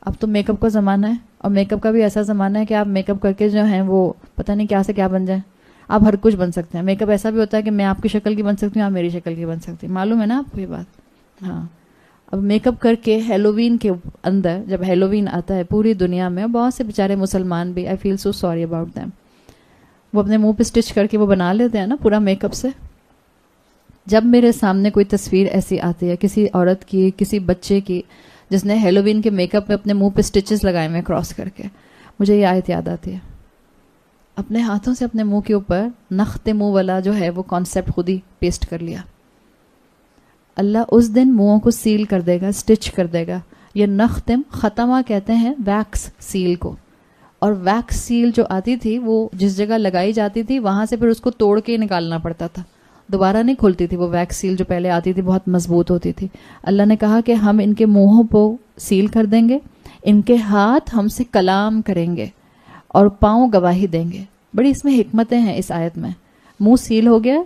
اب تو میک اپ کا زمانہ ہے, اور میک اپ کا بھی ایسا زمانہ ہے کہ آپ میک اپ کر کے جو ہیں وہ پتہ نہیں کیا سے کیا بن جائیں. آپ ہر کچھ بن سکتے ہیں. میک اپ ایسا بھی ہوتا ہے کہ میں آپ کی شکل کی بن سکتی ہوں, آپ میری شکل کی بن سکتی ہیں. معلوم ہے نا آپ کو یہ بات؟ ہاں. اب میک اپ کر کے ہیلووین کے اندر, جب ہیلووین آتا ہے پوری دنیا میں, بہت سے بیچارے مسلمان بھی, آئی فیل سو سوری اباؤٹ دیم, وہ اپنے منہ پہ اسٹچ کر کے وہ بنا لیتے ہیں نا پورا میک اپ سے. جب میرے سامنے کوئی تصویر ایسی آتی ہے کسی عورت کی, کسی بچے کی, جس نے ہیلووین کے میک اپ میں اپنے منہ پہ اسٹچز لگائے ہوئے کراس کر کے, مجھے یہ آیت یاد آتی ہے. اپنے ہاتھوں سے اپنے منہ کے اوپر نخت منہ والا جو ہے وہ کانسیپٹ خود ہی پیسٹ کر لیا. اللہ اس دن منہوں کو سیل کر دے گا, اسٹچ کر دے گا. یہ نختم, ختمہ کہتے ہیں ویکس سیل کو, اور ویکس سیل جو آتی تھی وہ جس جگہ لگائی جاتی تھی وہاں سے پھر اس کو توڑ کے نکالنا پڑتا تھا, دوبارہ نہیں کھلتی تھی وہ ویکس سیل جو پہلے آتی تھی, بہت مضبوط ہوتی تھی. اللہ نے کہا کہ ہم ان کے منہوں کو سیل کر دیں گے, ان کے ہاتھ ہم سے کلام کریں گے, اور پاؤں گواہی دیں گے. بڑی اس میں حکمتیں ہیں اس آیت میں. منہ سیل ہو گیا,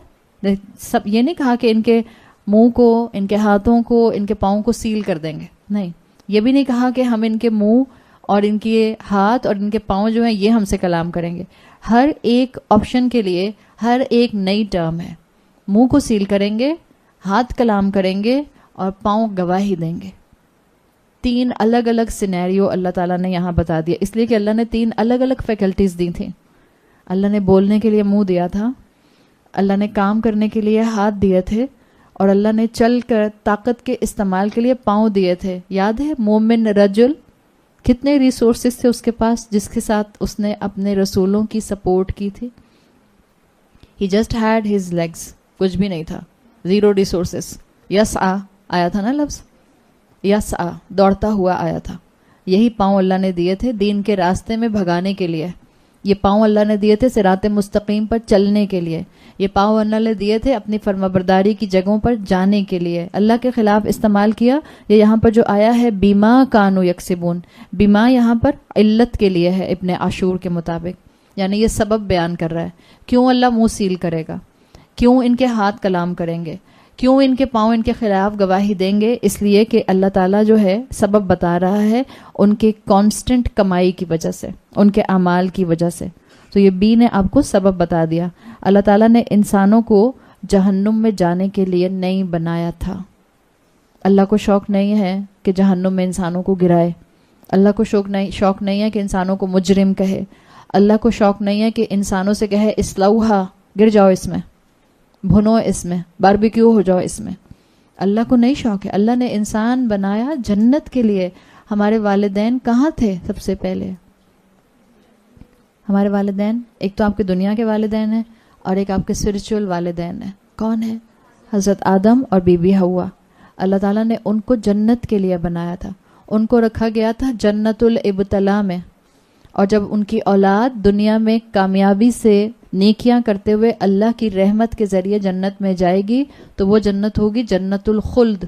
سب یہ نہیں کہا کہ ان کے منہ کو, ان کے ہاتھوں کو, ان کے پاؤں کو سیل کر دیں گے. نہیں, یہ بھی نہیں کہا کہ ہم ان کے منہ اور ان کے ہاتھ اور ان کے پاؤں جو ہیں یہ ہم سے کلام کریں گے. ہر ایک آپشن کے لیے ہر ایک نئی ٹرم ہے. منہ کو سیل کریں گے, ہاتھ کلام کریں گے اور پاؤں گواہی دیں گے. 3 الگ الگ سینیریو اللہ تعالیٰ نے یہاں بتا دیا, اس لیے کہ اللہ نے 3 الگ الگ فیکلٹیز دی تھیں. اللہ نے بولنے کے لیے منہ دیا تھا, اللہ نے کام کرنے کے لیے ہاتھ دیے تھے, اور اللہ نے چل کر طاقت کے استعمال کے لیے پاؤں دیے تھے. یاد ہے مومن رجل کتنے ریسورسز تھے اس کے پاس, جس کے ساتھ اس نے اپنے رسولوں کی سپورٹ کی تھی. He just had his legs, کچھ بھی نہیں تھا, 0 ریسورسز. یس آیا تھا نا لفظ, یس دوڑتا ہوا آیا تھا. یہی پاؤں اللہ نے دیے تھے دین کے راستے میں بھگانے کے لیے. یہ پاؤں اللہ نے دیے تھے صراط مستقیم پر چلنے کے لیے. یہ پاؤں اللہ نے دیے تھے اپنی فرمانبرداری کی جگہوں پر جانے کے لیے. اللہ کے خلاف استعمال کیا. یہ یہاں پر جو آیا ہے بیما کانو یکسبون, بیما یہاں پر علت کے لیے ہے ابن عاشور کے مطابق, یعنی یہ سبب بیان کر رہا ہے. کیوں اللہ منہ سیل کرے گا, کیوں ان کے ہاتھ کلام کریں گے, کیوں ان کے پاؤں ان کے خلاف گواہی دیں گے؟ اس لیے کہ اللہ تعالیٰ جو ہے سبب بتا رہا ہے ان کے کانسٹنٹ کمائی کی وجہ سے, ان کے اعمال کی وجہ سے. تو یہ بی نے آپ کو سبب بتا دیا. اللہ تعالیٰ نے انسانوں کو جہنم میں جانے کے لیے نہیں بنایا تھا. اللہ کو شوق نہیں ہے کہ جہنم میں انسانوں کو گرائے. اللہ کو شوق نہیں ہے کہ انسانوں کو مجرم کہے. اللہ کو شوق نہیں ہے کہ انسانوں سے کہے اسلوہا, گر جاؤ اس میں, بھنو اس میں, باربیکیو ہو جاؤ اس میں. اللہ کو نہیں شوق ہے. اللہ نے انسان بنایا جنت کے لیے. ہمارے والدین کہاں تھے سب سے پہلے؟ ہمارے والدین ایک تو آپ کے دنیا کے والدین ہیں اور ایک آپ کے اسپرچول والدین ہیں. کون ہے؟ حضرت آدم اور بی بی حوا. اللہ تعالیٰ نے ان کو جنت کے لیے بنایا تھا. ان کو رکھا گیا تھا جنت الابتلا میں, اور جب ان کی اولاد دنیا میں کامیابی سے نیکیاں کرتے ہوئے اللہ کی رحمت کے ذریعے جنت میں جائے گی تو وہ جنت ہوگی جنت الخلد.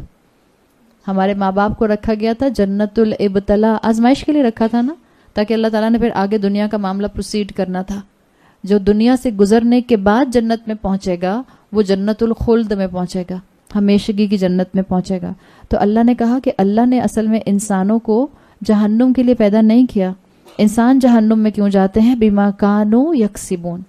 ہمارے ماں باپ کو رکھا گیا تھا جنت الابتلا, آزمائش کے لیے رکھا تھا نا, تاکہ اللہ تعالیٰ نے پھر آگے دنیا کا معاملہ پروسیڈ کرنا تھا. جو دنیا سے گزرنے کے بعد جنت میں پہنچے گا وہ جنت الخلد میں پہنچے گا, ہمیشگی کی جنت میں پہنچے گا. تو اللہ نے کہا کہ اللہ نے اصل میں انسانوں کو جہنم کے لیے پیدا نہیں کیا. انسان جہنم میں کیوں جاتے ہیں؟ بما کانوا یکسبون,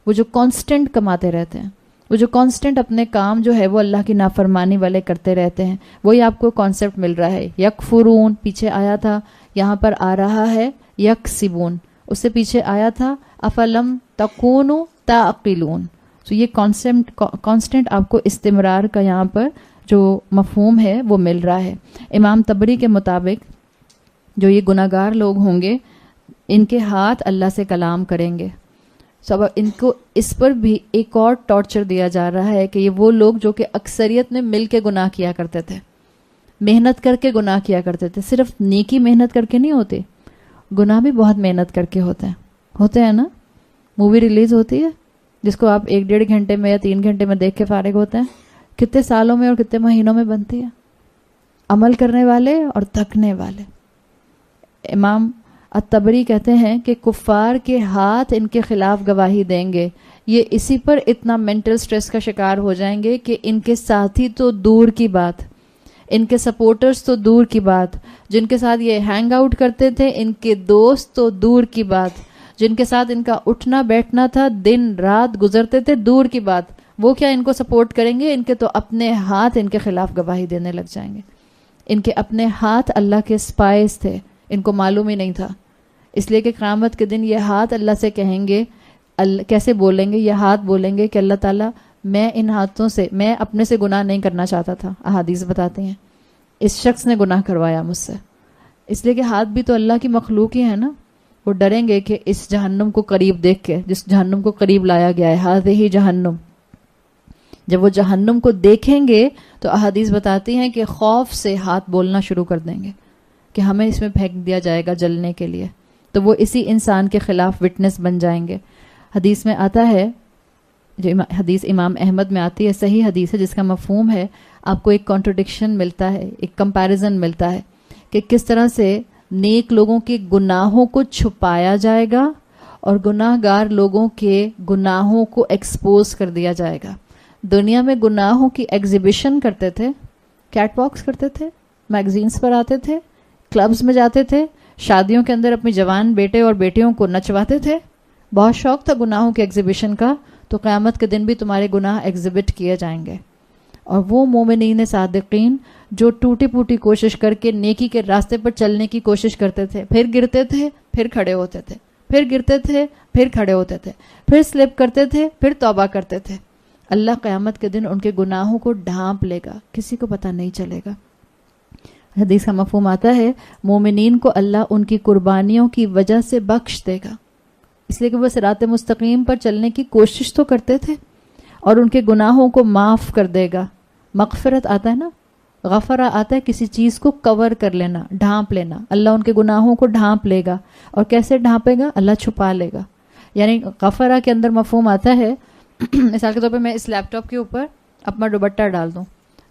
وہ جو کانسٹنٹ کماتے رہتے ہیں, وہ جو کانسٹنٹ اپنے کام جو ہے وہ اللہ کی نافرمانی والے کرتے رہتے ہیں. وہی آپ کو کانسیپٹ مل رہا ہے. یکفرون پیچھے آیا تھا, یہاں پر آ رہا ہے یکسبون. اس سے پیچھے آیا تھا افلم تکونوا تعقلون. تو یہ کانسٹنٹ آپ کو استمرار کا یہاں پر جو مفہوم ہے وہ مل رہا ہے. امام طبری کے مطابق جو یہ گناہگار لوگ ہوں گے ان کے ہاتھ اللہ سے کلام کریں گے. سب ان کو اس پر بھی ایک اور ٹارچر دیا جا رہا ہے کہ یہ وہ لوگ جو کہ اکثریت میں مل کے گناہ کیا کرتے تھے, محنت کر کے گناہ کیا کرتے تھے. صرف نیکی محنت کر کے نہیں ہوتے, گناہ بھی بہت محنت کر کے ہوتے ہیں نا. مووی ریلیز ہوتی ہے جس کو آپ 1-1.5 گھنٹے میں یا 3 گھنٹے میں دیکھ کے فارغ ہوتے ہیں, کتنے سالوں میں اور کتنے مہینوں میں بنتی ہے. عمل کرنے والے اور تھکنے والے. امام الطبری کہتے ہیں کہ کفار کے ہاتھ ان کے خلاف گواہی دیں گے. یہ اسی پر اتنا مینٹل سٹریس کا شکار ہو جائیں گے کہ ان کے ساتھی تو دور کی بات, ان کے سپورٹرز تو دور کی بات, جن کے ساتھ یہ ہینگ آؤٹ کرتے تھے ان کے دوست تو دور کی بات, جن کے ساتھ ان کا اٹھنا بیٹھنا تھا, دن رات گزرتے تھے, دور کی بات. وہ کیا ان کو سپورٹ کریں گے؟ ان کے تو اپنے ہاتھ ان کے خلاف گواہی دینے لگ جائیں گے. ان کے اپنے ہاتھ اللہ کے اسپائز تھے, ان کو معلوم ہی نہیں تھا. اس لیے کہ قیامت کے دن یہ ہاتھ اللہ سے کہیں گے, کیسے بولیں گے؟ یہ ہاتھ بولیں گے کہ اللہ تعالیٰ میں ان ہاتھوں سے, میں اپنے سے گناہ نہیں کرنا چاہتا تھا. احادیث بتاتے ہیں اس شخص نے گناہ کروایا مجھ سے. اس لیے کہ ہاتھ بھی تو اللہ کی مخلوق ہی ہے نا. وہ ڈریں گے کہ اس جہنم کو قریب دیکھ کے, جس جہنم کو قریب لایا گیا ہے, ہذہ جہنم, جب وہ جہنم کو دیکھیں گے تو احادیث بتاتی ہیں کہ خوف سے ہاتھ بولنا شروع کر دیں گے کہ ہمیں اس میں پھینک دیا جائے گا جلنے کے لیے. تو وہ اسی انسان کے خلاف وٹنس بن جائیں گے. حدیث میں آتا ہے, جو حدیث امام احمد میں آتی ہے, صحیح حدیث ہے, جس کا مفہوم ہے آپ کو ایک کانٹرڈکشن ملتا ہے, ایک کمپیریزن ملتا ہے کہ کس طرح سے نیک لوگوں کے گناہوں کو چھپایا جائے گا اور گناہ گار لوگوں کے گناہوں کو ایکسپوز کر دیا جائے گا. دنیا میں گناہوں کی ایگزیبیشن کرتے تھے, کیٹ واکس کرتے تھے, میگزینس پر آتے تھے, کلبز میں جاتے تھے, شادیوں کے اندر اپنی جوان بیٹے اور بیٹیوں کو نچواتے تھے. بہت شوق تھا گناہوں کے ایگزیبیشن کا. تو قیامت کے دن بھی تمہارے گناہ ایگزیبٹ کیے جائیں گے. اور وہ مومنین صادقین جو ٹوٹی پھوٹی کوشش کر کے نیکی کے راستے پر چلنے کی کوشش کرتے تھے, پھر گرتے تھے, پھر کھڑے ہوتے تھے, پھر گرتے تھے, پھر کھڑے ہوتے تھے, پھر سلپ کرتے تھے, پھر توبہ کرتے تھے, اللہ قیامت کے دن ان کے گناہوں کو ڈھانپ لے گا, کسی کو پتہ نہیں چلے گا. حدیث کا مفہوم آتا ہے مومنین کو اللہ ان کی قربانیوں کی وجہ سے بخش دے گا, اس لیے کہ وہ صراط مستقیم پر چلنے کی کوشش تو کرتے تھے, اور ان کے گناہوں کو معاف کر دے گا. مغفرت آتا ہے نا, غفرہ آتا ہے کسی چیز کو کور کر لینا, ڈھانپ لینا. اللہ ان کے گناہوں کو ڈھانپ لے گا. اور کیسے ڈھانپے گا؟ اللہ چھپا لے گا. یعنی غفرہ کے اندر مفہوم آتا ہے مثال کے طور پہ میں اس لیپ ٹاپ کے اوپر اپنا دوپٹہ ڈال دوں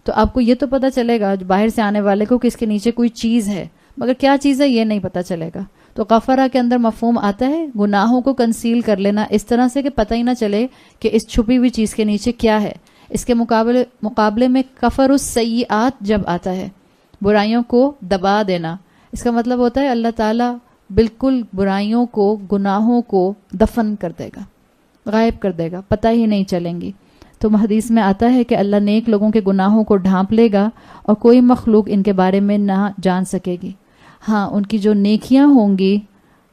تو آپ کو یہ تو پتہ چلے گا باہر سے آنے والے کو کہ اس کے نیچے کوئی چیز ہے, مگر کیا چیز ہے یہ نہیں پتہ چلے گا. تو غفرہ کے اندر مفہوم آتا ہے گناہوں کو کنسیل کر لینا اس طرح سے کہ پتہ ہی نہ چلے کہ اس چھپی ہوئی چیز کے نیچے کیا ہے. اس کے مقابلے میں کفر السیئات جب آتا ہے, برائیوں کو دبا دینا, اس کا مطلب ہوتا ہے اللہ تعالیٰ بالکل برائیوں کو, گناہوں کو دفن کر دے گا, غائب کر دے گا, پتہ ہی نہیں چلیں گی. تو حدیث میں آتا ہے کہ اللہ نیک لوگوں کے گناہوں کو ڈھانپ لے گا اور کوئی مخلوق ان کے بارے میں نہ جان سکے گی. ہاں ان کی جو نیکیاں ہوں گی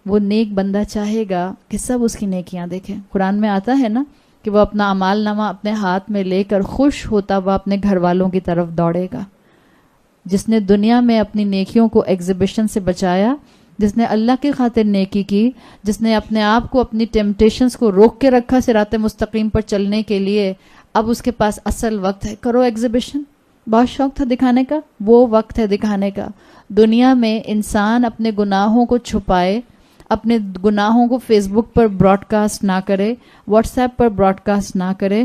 وہ نیک بندہ چاہے گا کہ سب اس کی نیکیاں دیکھیں. قرآن میں آتا ہے نا کہ وہ اپنا اعمال نامہ اپنے ہاتھ میں لے کر خوش ہوتا وہ اپنے گھر والوں کی طرف دوڑے گا. جس نے دنیا میں اپنی نیکیوں کو ایگزیبیشن سے بچایا, جس نے اللہ کی خاطر نیکی کی, جس نے اپنے آپ کو اپنی ٹیمپٹیشنز کو روک کے رکھا صراط مستقیم پر چلنے کے لیے, اب اس کے پاس اصل وقت ہے, کرو ایگزیبیشن. بہت شوق تھا دکھانے کا, وہ وقت ہے دکھانے کا. دنیا میں انسان اپنے گناہوں کو چھپائے, اپنے گناہوں کو فیس بک پر براڈ کاسٹ نہ کرے, واٹس ایپ پر براڈ کاسٹ نہ کرے,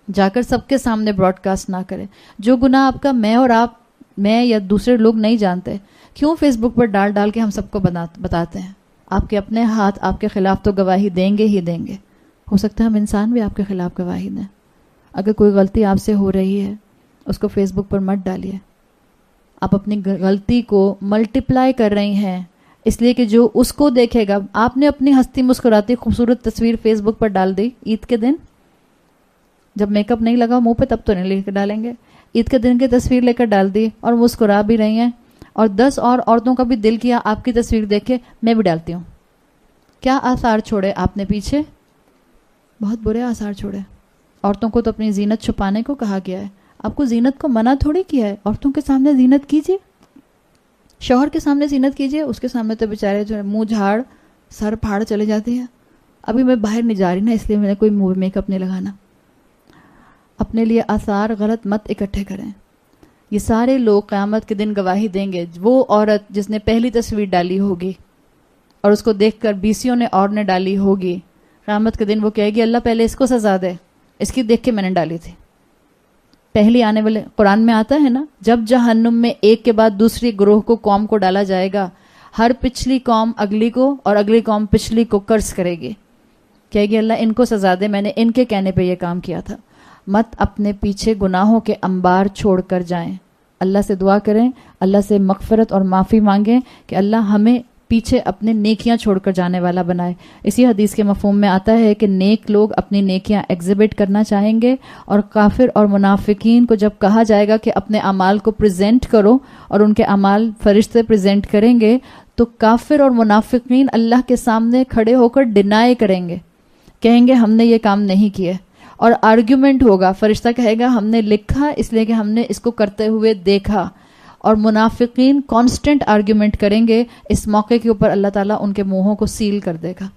جا کر سب کے سامنے براڈ کاسٹ نہ کرے. جو گناہ آپ کا میں اور آپ, میں یا دوسرے لوگ نہیں جانتے, کیوں فیس بک پر ڈال ڈال کے ہم سب کو بتاتے ہیں؟ آپ کے اپنے ہاتھ آپ کے خلاف تو گواہی دیں گے ہی دیں گے. ہو سکتا ہے ہم انسان بھی آپ کے خلاف گواہی دیں. اگر کوئی غلطی آپ سے ہو رہی ہے اس کو فیس بک پر مت ڈالیے. آپ اپنی غلطی کو ملٹیپلائی کر رہی ہیں اس لیے کہ جو اس کو دیکھے گا. آپ نے اپنی ہنستی مسکراتی خوبصورت تصویر فیس بک پر ڈال دی عید کے دن, جب میک اپ نہیں لگا منہ پہ تب تو نہیں لے کر ڈالیں گے. عید کے دن کی تصویر لے کر ڈال دی اور مسکرا بھی رہی ہیں, اور 10 اور عورتوں کا بھی دل کیا آپ کی تصویر دیکھ کے میں بھی ڈالتی ہوں. کیا آثار چھوڑے آپ نے پیچھے؟ بہت برے آثار چھوڑے. عورتوں کو تو اپنی زینت چھپانے کو کہا گیا ہے, آپ کو زینت کو منع تھوڑی کیا ہے. عورتوں کے سامنے زینت کیجیے, شوہر کے سامنے زینت کیجیے, اس کے سامنے تو بیچارے جو منہ جھاڑ سر پھاڑ چلے جاتے ہیں. ابھی میں باہر نہیں جا رہی نا اس لیے میں نے کوئی میک اپ نہیں لگانا. اپنے لیے آثار غلط مت اکٹھے کریں. یہ سارے لوگ قیامت کے دن گواہی دیں گے. وہ عورت جس نے پہلی تصویر ڈالی ہوگی اور اس کو دیکھ کر 20 نے اور نے ڈالی ہوگی, قیامت کے دن وہ کہے گی اللہ پہلے اس کو سزا دے, اس کی دیکھ کے میں نے ڈالی تھی. پہلی آنے والے قرآن میں آتا ہے نا, جب جہنم میں ایک کے بعد دوسری گروہ کو قوم کو ڈالا جائے گا, ہر پچھلی قوم اگلی کو اور اگلی قوم پچھلی کو قرض کرے گی, کہے گی اللہ ان کو سزا دے, میں نے ان کے کہنے پہ یہ کام کیا تھا. مت اپنے پیچھے گناہوں کے انبار چھوڑ کر جائیں. اللہ سے دعا کریں, اللہ سے مغفرت اور معافی مانگیں کہ اللہ ہمیں پیچھے اپنے نیکیاں چھوڑ کر جانے والا بنائے. اسی حدیث کے مفہوم میں آتا ہے کہ نیک لوگ اپنی نیکیاں ایگزیبٹ کرنا چاہیں گے, اور کافر اور منافقین کو جب کہا جائے گا کہ اپنے اعمال کو پریزنٹ کرو اور ان کے اعمال فرشتے پریزنٹ کریں گے, تو کافر اور منافقین اللہ کے سامنے کھڑے ہو کر ڈینائی کریں گے, کہیں گے ہم نے یہ کام نہیں کیے. اور آرگیومنٹ ہوگا, فرشتہ کہے گا ہم نے لکھا اس لیے کہ ہم نے اس کو کرتے ہوئے دیکھا. اور منافقین کانسٹنٹ آرگیومنٹ کریں گے. اس موقع کے اوپر اللہ تعالیٰ ان کے منہوں کو سیل کر دے گا,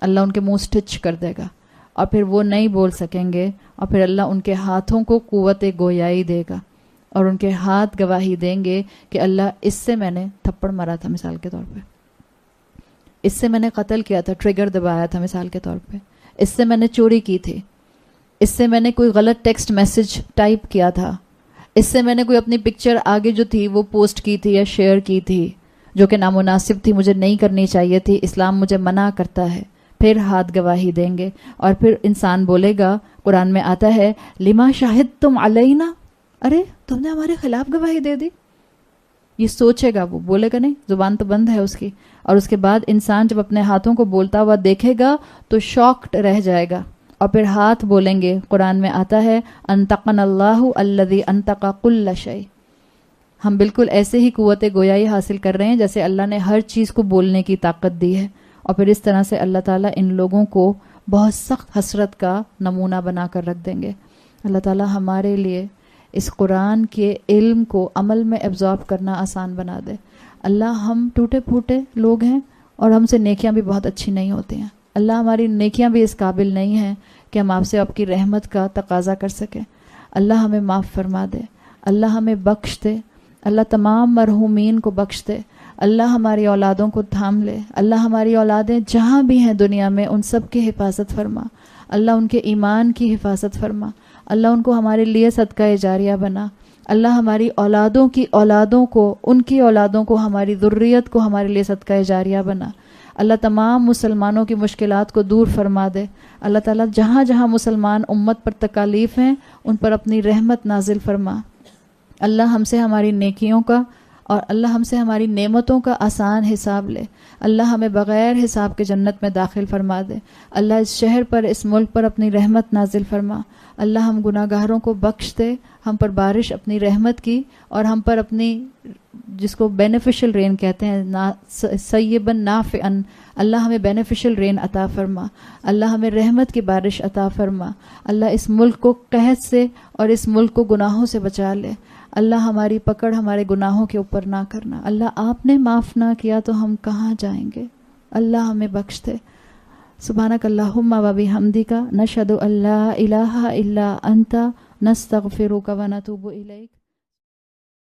اللہ ان کے منہ سٹچ کر دے گا, اور پھر وہ نہیں بول سکیں گے. اور پھر اللہ ان کے ہاتھوں کو قوت گویائی دے گا, اور ان کے ہاتھ گواہی دیں گے کہ اللہ اس سے میں نے تھپڑ مارا تھا مثال کے طور پہ, اس سے میں نے قتل کیا تھا, ٹریگر دبایا تھا مثال کے طور پہ, اس سے میں نے چوری کی تھی, اس سے میں نے کوئی غلط ٹیکسٹ میسج ٹائپ کیا تھا, اس سے میں نے کوئی اپنی پکچر آگے جو تھی وہ پوسٹ کی تھی یا شیئر کی تھی جو کہ نامناسب تھی, مجھے نہیں کرنی چاہیے تھی, اسلام مجھے منع کرتا ہے. پھر ہاتھ گواہی دیں گے، اور پھر انسان بولے گا، قرآن میں آتا ہے لما شاہدتم علینا، ارے تم نے ہمارے خلاف گواہی دے دی. یہ سوچے گا، وہ بولے گا نہیں، زبان تو بند ہے اس کی. اور اس کے بعد انسان جب اپنے ہاتھوں کو بولتا ہوا دیکھے گا تو شاکڈ رہ جائے گا، اور پھر ہاتھ بولیں گے. قرآن میں آتا ہے انطقنا اللہ الذی انطق کل شیء، ہم بالکل ایسے ہی قوت گویائی حاصل کر رہے ہیں جیسے اللہ نے ہر چیز کو بولنے کی طاقت دی ہے. اور پھر اس طرح سے اللہ تعالیٰ ان لوگوں کو بہت سخت حسرت کا نمونہ بنا کر رکھ دیں گے. اللہ تعالیٰ ہمارے لیے اس قرآن کے علم کو عمل میں ایبزارب کرنا آسان بنا دے. اللہ ہم ٹوٹے پھوٹے لوگ ہیں، اور ہم سے نیکیاں بھی بہت اچھی نہیں ہوتی ہیں. اللہ ہماری نیکیاں بھی اس قابل نہیں ہیں کہ ہم آپ سے آپ کی رحمت کا تقاضا کر سکیں. اللہ ہمیں معاف فرما دے، اللہ ہمیں بخش دے، اللہ تمام مرحومین کو بخش دے، اللہ ہماری اولادوں کو تھام لے، اللہ ہماری اولادیں جہاں بھی ہیں دنیا میں ان سب کی حفاظت فرما، اللہ ان کے ایمان کی حفاظت فرما، اللہ ان کو ہمارے لیے صدقہ جاریہ بنا، اللہ ہماری اولادوں کی اولادوں کو، ان کی اولادوں کو، ہماری ذریت کو ہمارے لیے صدقہ جاریہ بنا. اللہ تمام مسلمانوں کی مشکلات کو دور فرما دے. اللہ تعالیٰ جہاں جہاں مسلمان امت پر تکالیف ہیں ان پر اپنی رحمت نازل فرما. اللہ ہم سے ہماری نیکیوں کا اور اللہ ہم سے ہماری نعمتوں کا آسان حساب لے. اللہ ہمیں بغیر حساب کے جنت میں داخل فرما دے. اللہ اس شہر پر، اس ملک پر اپنی رحمت نازل فرما. اللہ ہم گناہ گاروں کو بخش دے، ہم پر بارش اپنی رحمت کی، اور ہم پر اپنی، جس کو بینیفیشل رین کہتے ہیں، سیبن نافعن، اللہ ہمیں بینیفیشل رین عطا فرما. اللہ ہمیں رحمت کی بارش عطا فرما. اللہ اس ملک کو قحط سے اور اس ملک کو گناہوں سے بچا لے. اللہ ہماری پکڑ ہمارے گناہوں کے اوپر نہ کرنا. اللہ آپ نے معاف نہ کیا تو ہم کہاں جائیں گے؟ اللہ ہمیں بخش دے. سبحانک اللہم و بحمدک نشہد ان لا الہ الا انت نستغفرک و نتوب الیک.